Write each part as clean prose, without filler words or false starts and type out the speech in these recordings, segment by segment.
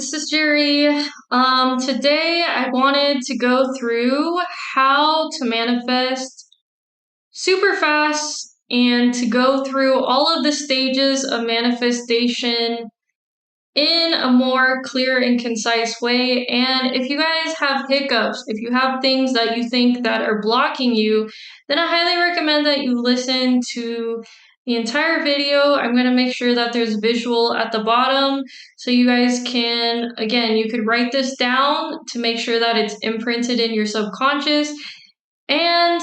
this is Jerry. Today I wanted to go through how to manifest super fast and to go through all of the stages of manifestation in a more clear and concise way. And if you guys have hiccups, if you have things that you think that are blocking you, then I highly recommend that you listen to the entire video. I'm going to make sure that there's visual at the bottom so you guys can, again, you could write this down to make sure that it's imprinted in your subconscious. And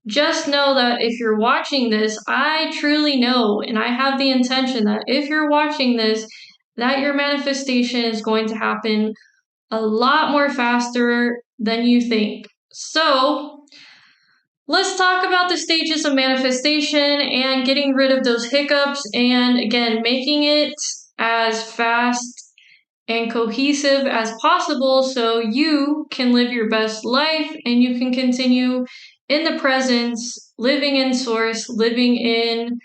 just know that if you're watching this, I truly know, and I have the intention that if you're watching this, that your manifestation is going to happen a lot more faster than you think. So, let's talk about the stages of manifestation and getting rid of those hiccups and, again, making it as fast and cohesive as possible so you can live your best life and you can continue in the presence, living in source, living in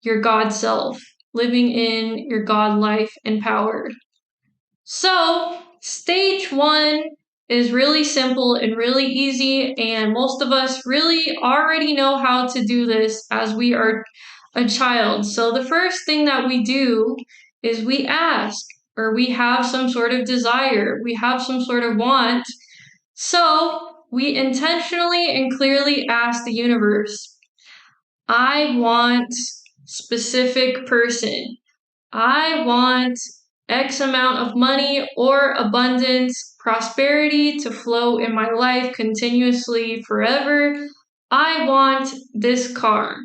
your God self, living in your God life empowered. So, stage one is really simple and really easy, and most of us really already know how to do this as we are a child. So, the first thing that we do is we ask, or we have some sort of desire, we have some sort of want. So, we intentionally and clearly ask the universe, I want specific person. I want X amount of money or abundance, prosperity to flow in my life continuously forever. I want this car.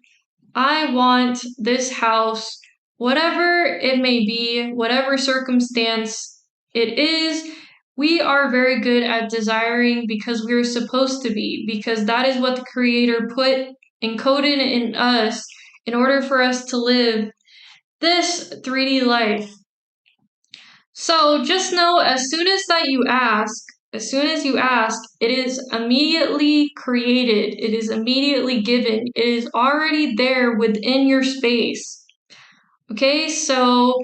I want this house. Whatever it may be, whatever circumstance it is, we are very good at desiring because we're supposed to be, because that is what the Creator put encoded in us in order for us to live this 3D life. So just know as soon as you ask, it is immediately created. It is immediately given. It is already there within your space. Okay, so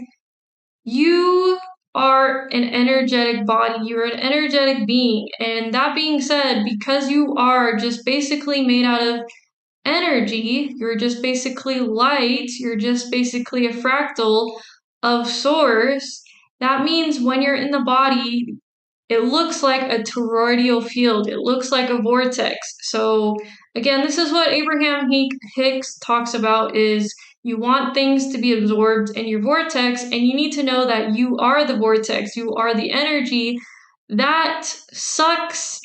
you are an energetic body. You're an energetic being. And that being said, because you are just basically made out of energy, you're just basically light, you're just basically a fractal of source. That means when you're in the body, it looks like a toroidal field. It looks like a vortex. So again, this is what Abraham Hicks talks about is you want things to be absorbed in your vortex, and you need to know that you are the vortex. You are the energy that sucks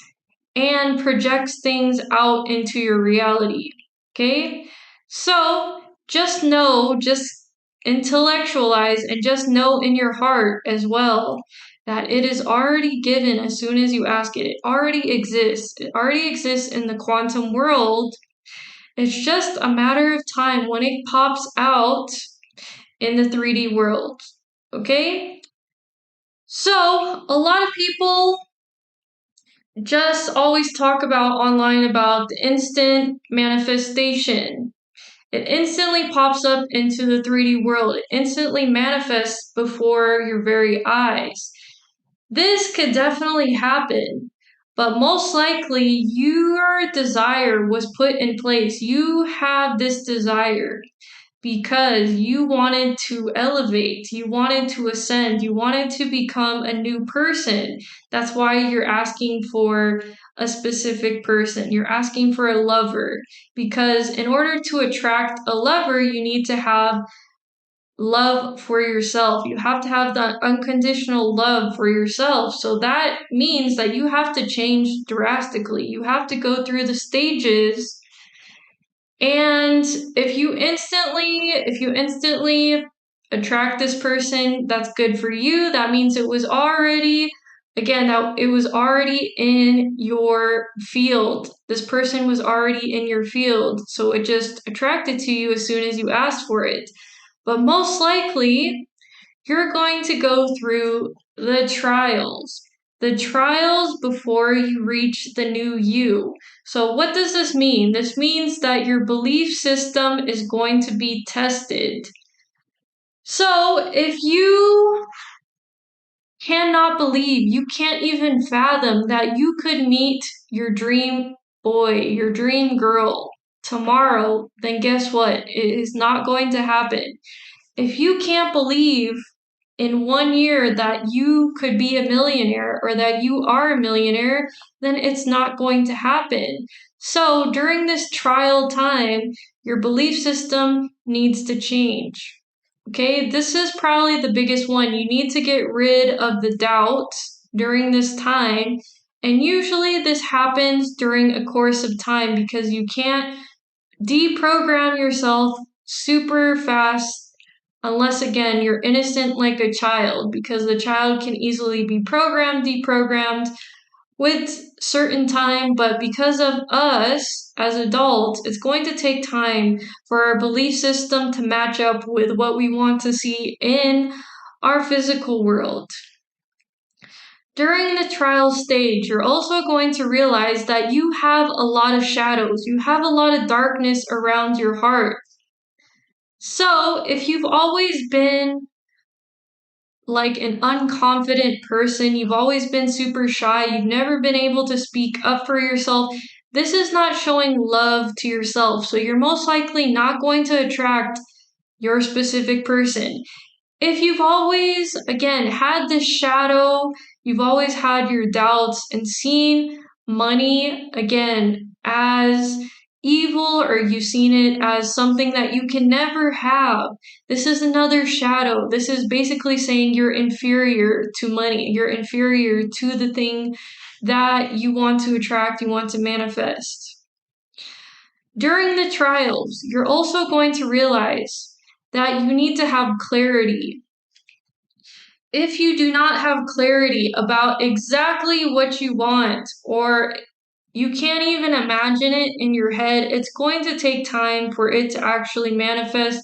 and projects things out into your reality. Okay? So just know, just intellectualize, and just know in your heart as well that it is already given as soon as you ask it. It already exists. It already exists in the quantum world. It's just a matter of time when it pops out in the 3D world. Okay? So, a lot of people just always talk about online about the instant manifestation. It instantly pops up into the 3D world. It instantly manifests before your very eyes. This could definitely happen, but most likely your desire was put in place. You have this desire because you wanted to elevate, you wanted to ascend, you wanted to become a new person. That's why you're asking for a specific person. You're asking for a lover because in order to attract a lover, you need to have love for yourself. You have to have that unconditional love for yourself. So that means that you have to change drastically. You have to go through the stages. And if you instantly attract this person, that's good for you. That means it was already, again, that it was already in your field. This person was already in your field. So it just attracted to you as soon as you asked for it. But most likely, you're going to go through the trials. The trials before you reach the new you. So what does this mean? This means that your belief system is going to be tested. So if you cannot believe, you can't even fathom that you could meet your dream boy, your dream girl tomorrow, then guess what? It is not going to happen. If you can't believe in 1 year that you could be a millionaire or that you are a millionaire, then it's not going to happen. So during this trial time, your belief system needs to change. Okay, this is probably the biggest one. You need to get rid of the doubt during this time. And usually this happens during a course of time because you can't deprogram yourself super fast unless, again, you're innocent like a child, because the child can easily be programmed, deprogrammed with certain time. But because of us as adults, it's going to take time for our belief system to match up with what we want to see in our physical world. During the trial stage, you're also going to realize that you have a lot of shadows. You have a lot of darkness around your heart. So if you've always been like an unconfident person, you've always been super shy, you've never been able to speak up for yourself, this is not showing love to yourself. So you're most likely not going to attract your specific person. If you've always, again, had this shadow, you've always had your doubts and seen money, again, as evil, or you've seen it as something that you can never have, this is another shadow. This is basically saying you're inferior to money. You're inferior to the thing that you want to attract, you want to manifest. During the trials, you're also going to realize that you need to have clarity. If you do not have clarity about exactly what you want, or you can't even imagine it in your head, it's going to take time for it to actually manifest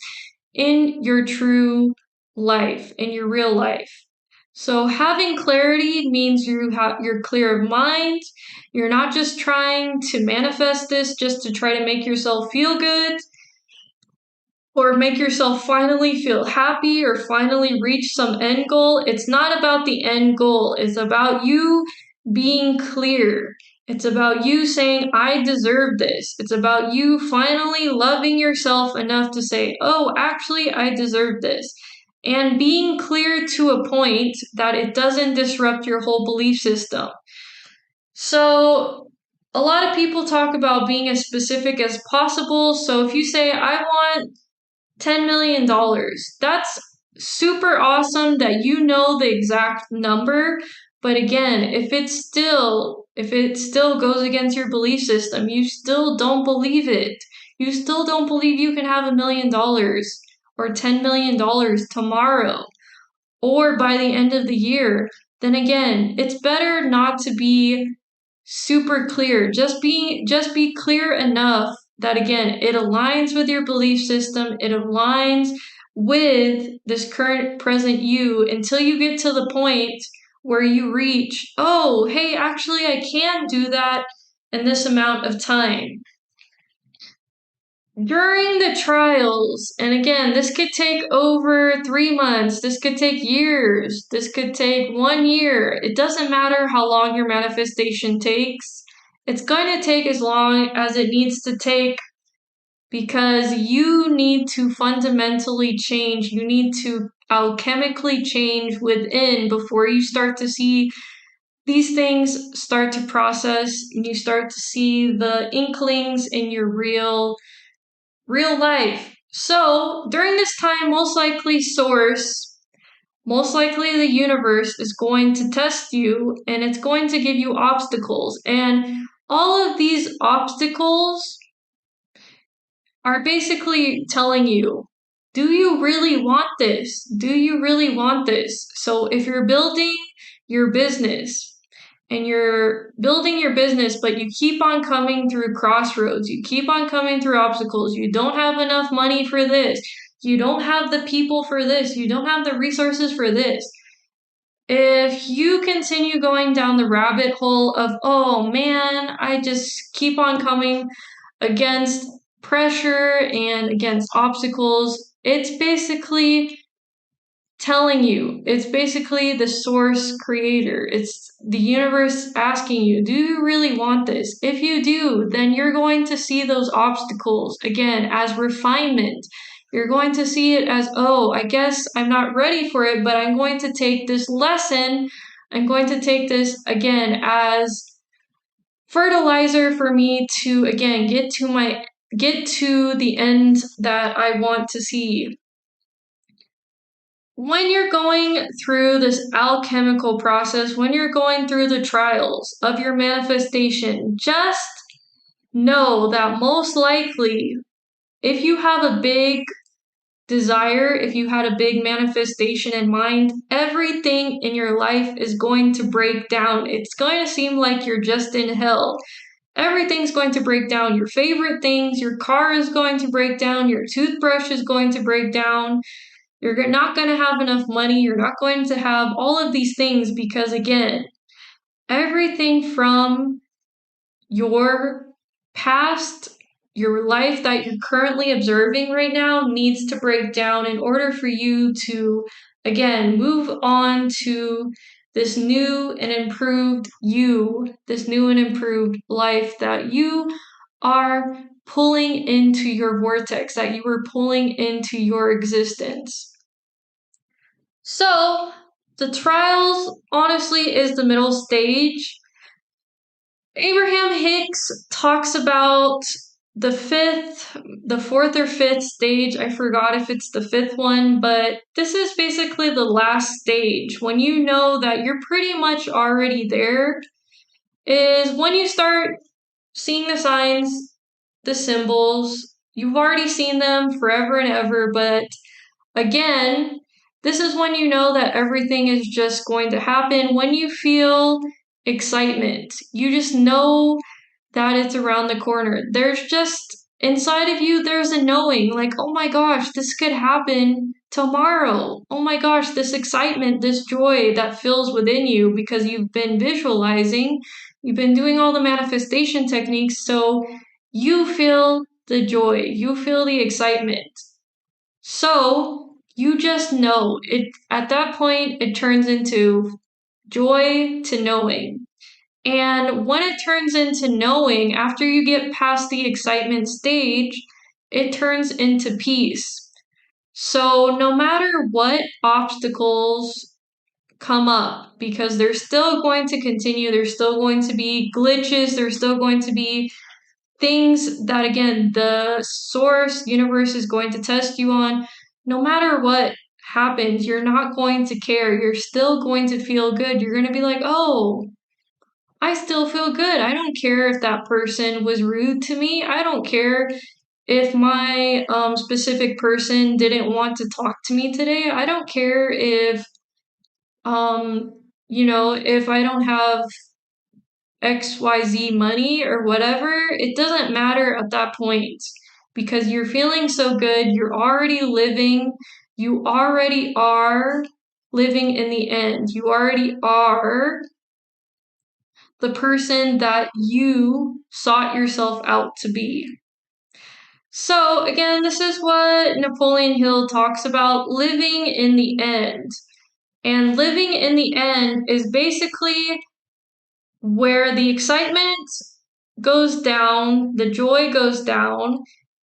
in your true life, in your real life. So having clarity means you're clear of mind. You're not just trying to manifest this just to try to make yourself feel good, or make yourself finally feel happy, or finally reach some end goal. It's not about the end goal. It's about you being clear. It's about you saying, I deserve this. It's about you finally loving yourself enough to say, oh, actually, I deserve this. And being clear to a point that it doesn't disrupt your whole belief system. So a lot of people talk about being as specific as possible. So if you say, I want $10 million. That's super awesome that you know the exact number. But again, if it still goes against your belief system, you still don't believe it. You still don't believe you can have $1 million or $10 million tomorrow or by the end of the year, then again, it's better not to be super clear. Just be clear enough that, again, it aligns with your belief system, it aligns with this current present you, until you get to the point where you reach, oh, hey, actually I can do that in this amount of time. During the trials, and again, this could take over 3 months, this could take years, this could take 1 year. It doesn't matter how long your manifestation takes. It's going to take as long as it needs to take, because you need to fundamentally change. You need to alchemically change within before you start to see these things start to process, and you start to see the inklings in your real life. So during this time, most likely the universe is going to test you, and it's going to give you obstacles. And all of these obstacles are basically telling you, do you really want this? Do you really want this? So if you're building your business, and you're building your business, but you keep on coming through crossroads, you keep on coming through obstacles, you don't have enough money for this, you don't have the people for this, you don't have the resources for this. If you continue going down the rabbit hole of, oh man, I just keep on coming against pressure and against obstacles, it's basically telling you. It's basically the source creator. It's the universe asking you, do you really want this? If you do, then you're going to see those obstacles again as refinement. You're going to see it as, oh, I guess I'm not ready for it, but I'm going to take this lesson. I'm going to take this again as fertilizer for me to again get to the end that I want to see. When you're going through this alchemical process, when you're going through the trials of your manifestation, just know that most likely, if you have a big desire, if you had a big manifestation in mind, everything in your life is going to break down. It's going to seem like you're just in hell. Everything's going to break down. Your favorite things, your car is going to break down, your toothbrush is going to break down. You're not going to have enough money. You're not going to have all of these things because, again, everything from your past, your life that you're currently observing right now needs to break down in order for you to, again, move on to this new and improved you, this new and improved life that you are pulling into your vortex, that you were pulling into your existence. So, the trials, honestly, is the middle stage. Abraham Hicks talks about the fourth or fifth stage. I forgot if it's the fifth one, but this is basically the last stage. When you know that you're pretty much already there, is when you start seeing the signs, the symbols. You've already seen them forever and ever, but again, this is when you know that everything is just going to happen. When you feel excitement, you just know that it's around the corner. There's just inside of you, there's a knowing like, oh my gosh, this could happen tomorrow. Oh my gosh, this excitement, this joy that fills within you because you've been visualizing, you've been doing all the manifestation techniques. So you feel the joy, you feel the excitement. So you just know it at that point it turns into joy to knowing. And when it turns into knowing, after you get past the excitement stage, it turns into peace. So no matter what obstacles come up, because they're still going to continue, there's still going to be glitches, there's still going to be things that, again, the source universe is going to test you on. No matter what happens, you're not going to care. You're still going to feel good. You're going to be like, oh, I still feel good. I don't care if that person was rude to me. I don't care if my specific person didn't want to talk to me today. I don't care if, if I don't have XYZ money or whatever, it doesn't matter at that point because you're feeling so good. You're already living. You already are living in the end. You already are the person that you sought yourself out to be. So, again, this is what Napoleon Hill talks about living in the end. And living in the end is basically where the excitement goes down, the joy goes down,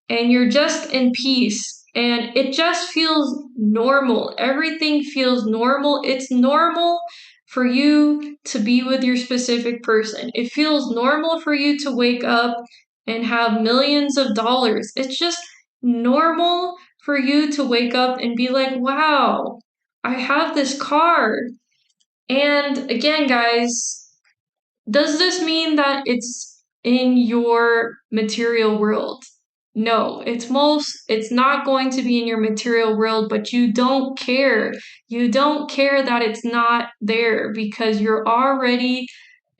and you're just in peace. And it just feels normal. Everything feels normal. It's normal for you to be with your specific person. It feels normal for you to wake up and have millions of dollars. It's just normal for you to wake up and be like, wow, I have this car. And again, guys, does this mean that it's in your material world? No, it's not going to be in your material world, but you don't care. You don't care that it's not there because you're already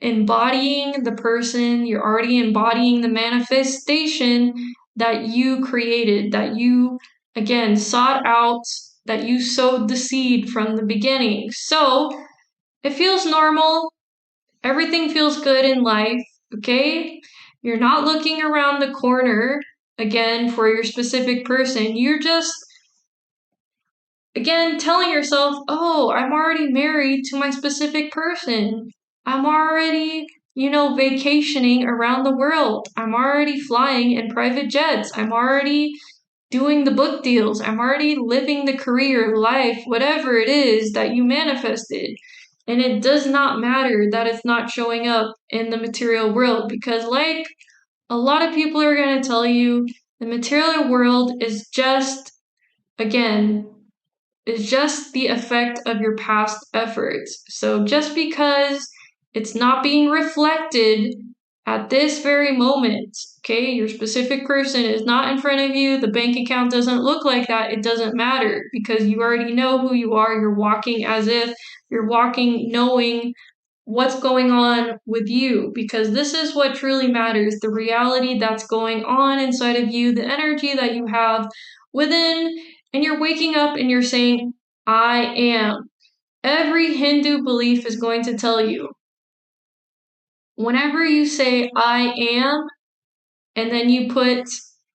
embodying the person, you're already embodying the manifestation that you created, that you again sought out, that you sowed the seed from the beginning. So, it feels normal. Everything feels good in life, okay? You're not looking around the corner again for your specific person. You're just again, telling yourself, oh, I'm already married to my specific person. I'm already, vacationing around the world. I'm already flying in private jets. I'm already doing the book deals. I'm already living the career, life, whatever it is that you manifested. And it does not matter that it's not showing up in the material world because, like a lot of people are going to tell you, the material world is just, again, is just the effect of your past efforts. So just because it's not being reflected at this very moment, okay, your specific person is not in front of you, the bank account doesn't look like that, it doesn't matter because you already know who you are. You're walking as if you're walking knowing what's going on with you because this is what truly matters, the reality that's going on inside of you, the energy that you have within, and you're waking up and you're saying, I am. Every Hindu belief is going to tell you, whenever you say I am, and then you put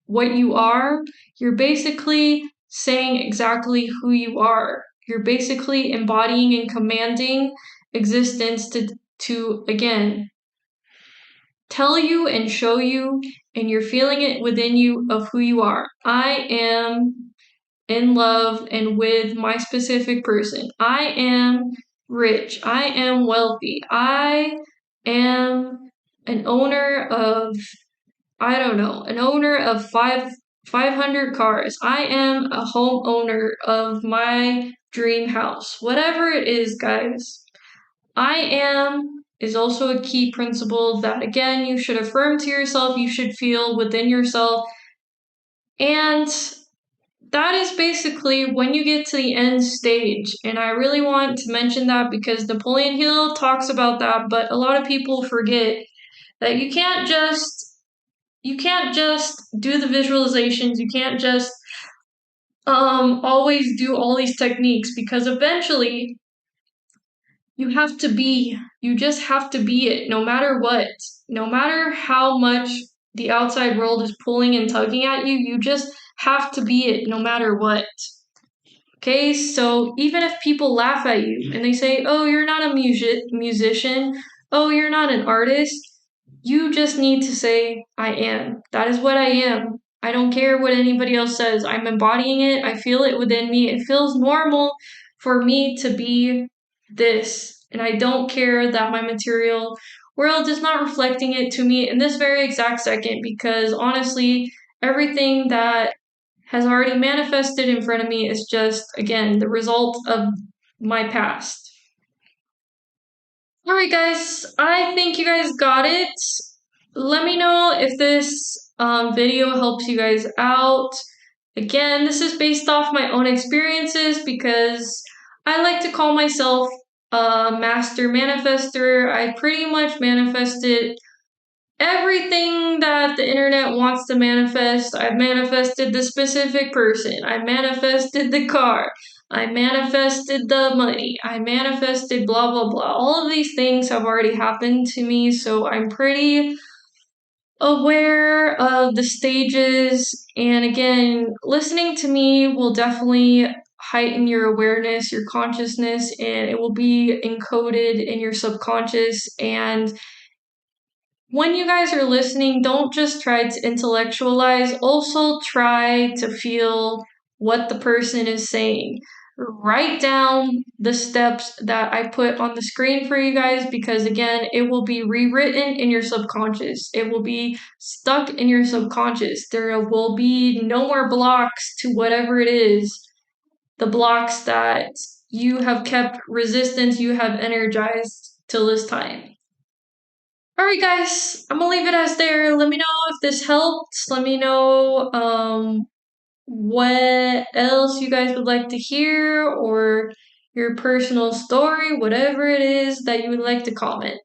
what you are, you're basically saying exactly who you are. You're basically embodying and commanding existence to again, tell you and show you, and you're feeling it within you of who you are. I am in love and with my specific person. I am rich. I am wealthy. I am an owner of, I don't know, an owner of 500 cars. I am a homeowner of my dream house. Whatever it is, guys. I am is also a key principle that, again, you should affirm to yourself, you should feel within yourself. And that is basically when you get to the end stage. And I really want to mention that because Napoleon Hill talks about that, but a lot of people forget that you can't just do the visualizations, you can't just always do all these techniques because eventually you just have to be it no matter what. No matter how much the outside world is pulling and tugging at you, you just have to be it no matter what. Okay, so even if people laugh at you and they say, oh, you're not a musician, oh, you're not an artist, you just need to say, I am. That is what I am. I don't care what anybody else says. I'm embodying it. I feel it within me. It feels normal for me to be this. And I don't care that my material world is not reflecting it to me in this very exact second because honestly, everything that has already manifested in front of me is just, again, the result of my past. Alright, guys, I think you guys got it. Let me know if this video helps you guys out. Again, this is based off my own experiences because I like to call myself a master manifester. I pretty much manifested everything that the internet wants to manifest. I've manifested the specific person. I manifested the car. I manifested the money. I manifested blah, blah, blah. All of these things have already happened to me, so I'm pretty aware of the stages. And again, listening to me will definitely heighten your awareness, your consciousness, and it will be encoded in your subconscious. And when you guys are listening, don't just try to intellectualize, also try to feel what the person is saying. Write down the steps that I put on the screen for you guys because, again, it will be rewritten in your subconscious. It will be stuck in your subconscious. There will be no more blocks to whatever it is, the blocks that you have kept resistance, you have energized till this time. Alright, guys, I'm gonna leave it as there. Let me know if this helped. Let me know what else you guys would like to hear or your personal story, whatever it is that you would like to comment.